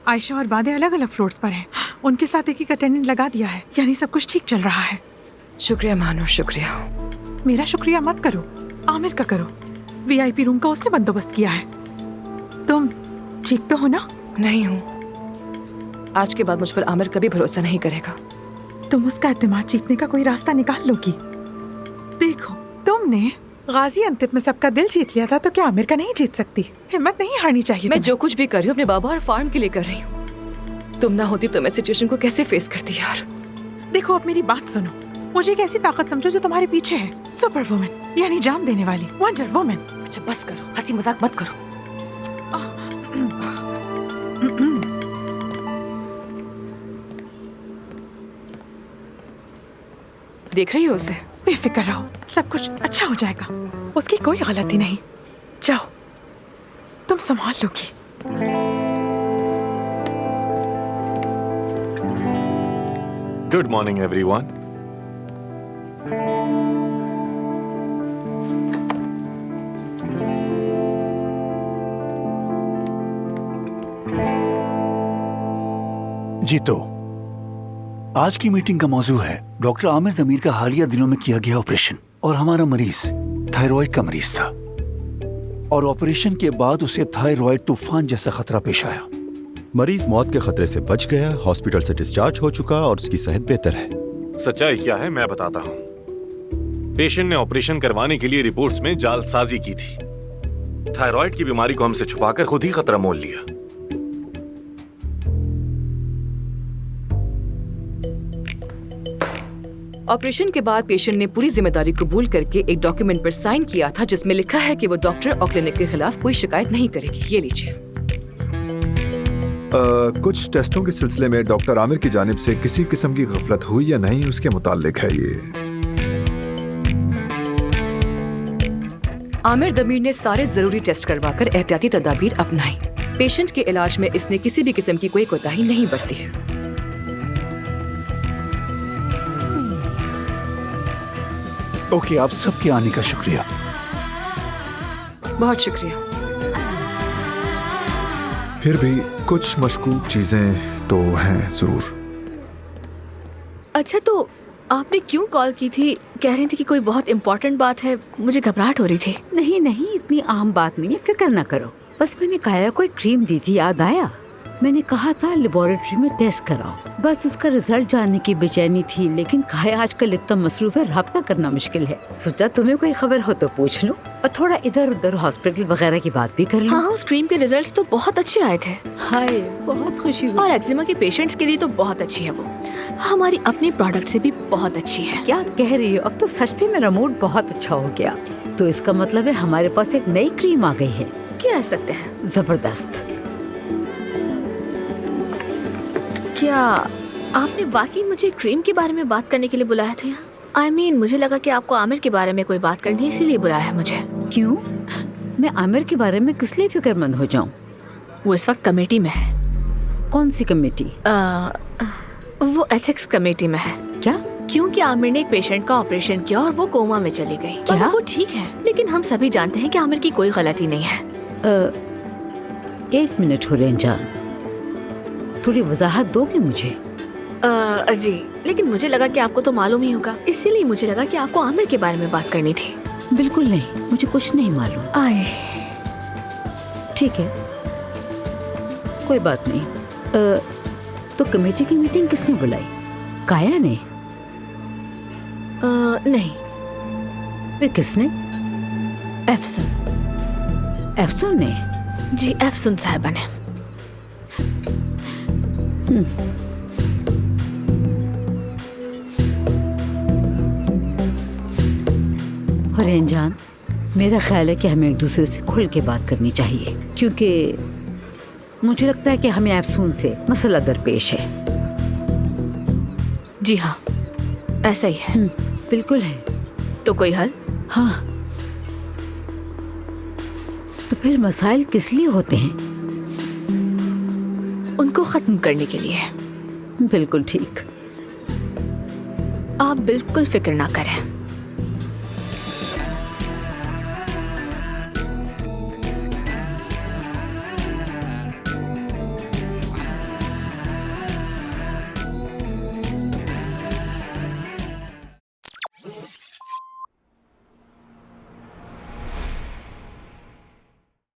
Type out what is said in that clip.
आयशा और बादे अलग अलग फ्लोर्स पर हैं। उनके साथ एक अटेंडेंट लगा दिया है, यानी सब कुछ ठीक चल रहा है। शुक्रिया मानो, शुक्रिया। मेरा शुक्रिया मत करो, आमिर का करो। वीआईपी रूम का उसने बंदोबस्त किया है। तुम ठीक तो हो ना? नहीं हूँ। आज के बाद मुझ पर आमिर कभी भरोसा नहीं करेगा। तुम उसका एतमाद जीतने का कोई रास्ता निकाल लोगी। देखो, तुमने गाजी अंतिम में सबका दिल जीत लिया था, तो क्या आमिर का नहीं जीत सकती? हिम्मत नहीं हारनी चाहिए। मैं जो कुछ भी कर रही हूँ अपने बाबा और फार्म के लिए कर रही हूँ। तुम ना होती तो मैं सिचुएशन को कैसे फेस करती यार। देखो, अब मेरी बात सुनो। मुझे एक ऐसी ताकत समझो जो तुम्हारे पीछे है। सुपर वुमन, यानी जान देने वाली, वंडर वुमन। अच्छा बस करो, हंसी मजाक मत करो। देख रही हो उसे? बेफिक्र रहो, सब कुछ अच्छा हो जाएगा। उसकी कोई गलती नहीं। जाओ, तुम संभाल लोगी। Good morning everyone. जी, तो आज की मीटिंग का मौजू है डॉक्टर आमिर दमीर का हालिया दिनों में किया गया ऑपरेशन। और हमारा मरीज थायराइड का मरीज था, और ऑपरेशन के बाद उसे थायराइड तूफान जैसा खतरा पेश आया। मरीज मौत के खतरे से बच गया, हॉस्पिटल से डिस्चार्ज हो चुका और उसकी सेहत बेहतर है। सच्चाई क्या है मैं बताता हूँ। पेशेंट ने ऑपरेशन करवाने के लिए रिपोर्ट्स में जालसाजी की थी। थायराइड की बीमारी को हमसे छुपाकर खुद ही खतरा मोल लिया। ऑपरेशन के बाद पेशेंट ने पूरी जिम्मेदारी कबूल करके एक डॉक्यूमेंट पर साइन किया था जिसमें लिखा है कि वो डॉक्टर और क्लिनिक के खिलाफ कोई शिकायत नहीं करेगी। ये लीजिए। कुछ टेस्टों के सिलसिले में डॉक्टर आमिर की जानिब से किसी किस्म की गफलत हुई या नहीं, उसके मुताल्लिक है ये। आमिर दमीर ने सारे जरूरी टेस्ट करवाकर एहतियाती तदाबीर अपनाई। पेशेंट के इलाज में इसने किसी भी किस्म की कोई कोताही नहीं बरती है। ओके, आप सबके आने का शुक्रिया। बहुत शुक्रिया। फिर भी कुछ मशकूक चीजें तो हैं जरूर। अच्छा, तो आपने क्यों कॉल की थी? कह रही थी कि कोई बहुत इम्पोर्टेंट बात है। मुझे घबराहट हो रही थी। नहीं नहीं, इतनी आम बात नहीं है, फिक्र ना करो। बस मैंने काया कोई क्रीम दी थी, याद आया? मैंने कहा था लेबोरेटरी में टेस्ट कराओ। बस उसका रिजल्ट जानने की बेचैनी थी, लेकिन काया आजकल इतना मसरूफ है, राब्ता करना मुश्किल है। सोचा तुम्हें कोई खबर हो तो पूछ लो, और थोड़ा इधर उधर हॉस्पिटल वगैरह की बात भी कर लो। हाँ, उस क्रीम के रिजल्ट्स तो बहुत अच्छे आए थे। हाय, बहुत खुशी हुई। और एक्जिमा के पेशेंट्स के लिए तो बहुत अच्छी है वो। हमारी अपनी प्रोडक्ट से भी बहुत अच्छी है। क्या कह रही हो? अब तो सच में मेरा मूड बहुत अच्छा हो गया। तो इसका मतलब है हमारे पास एक नई क्रीम आ गई है। कह सकते हैं जबरदस्त। क्या आपने वाकई मुझे क्रीम के बारे में बात करने के लिए बुलाया था? I mean, मुझे लगा कि आपको आमिर के बारे में कोई बात करनी है, इसीलिए बुलाया है मुझे। क्यों? मैं आमिर के बारे में किस लिए फिक्रमंद हो जाऊं? वो इस वक्त कमेटी में है। कौन सी कमेटी? वो एथिक्स कमेटी में है। क्या? क्योंकि आमिर ने एक पेशेंट का ऑपरेशन किया और वो कोमा में चली गई। क्या? वो ठीक है, लेकिन हम सभी जानते हैं कि आमिर की कोई गलती नहीं है। एक मिनट हो जान, थोड़ी वजाहत दोगे मुझे? जी, लेकिन मुझे लगा कि आपको तो मालूम ही होगा, इसीलिए मुझे लगा कि आपको आमिर के बारे में बात करनी थी। बिल्कुल नहीं, मुझे कुछ नहीं मालूम। आए, ठीक है, कोई बात नहीं। तो कमेटी की मीटिंग किसने बुलाई? काया ने? नहीं। फिर किसने? एफसुन। एफसुन ने? जी, एफसुन साहिबा ने। हरेन जान, मेरा ख्याल है कि हमें एक दूसरे से खुल के बात करनी चाहिए, क्योंकि मुझे लगता है कि हमें एफसून से मसला दरपेश है। जी हाँ, ऐसा ही है। बिल्कुल है। तो कोई हल? हाँ। तो फिर मसाइल किस लिए होते हैं? उनको खत्म करने के लिए। बिल्कुल ठीक। आप बिल्कुल फिक्र ना करें।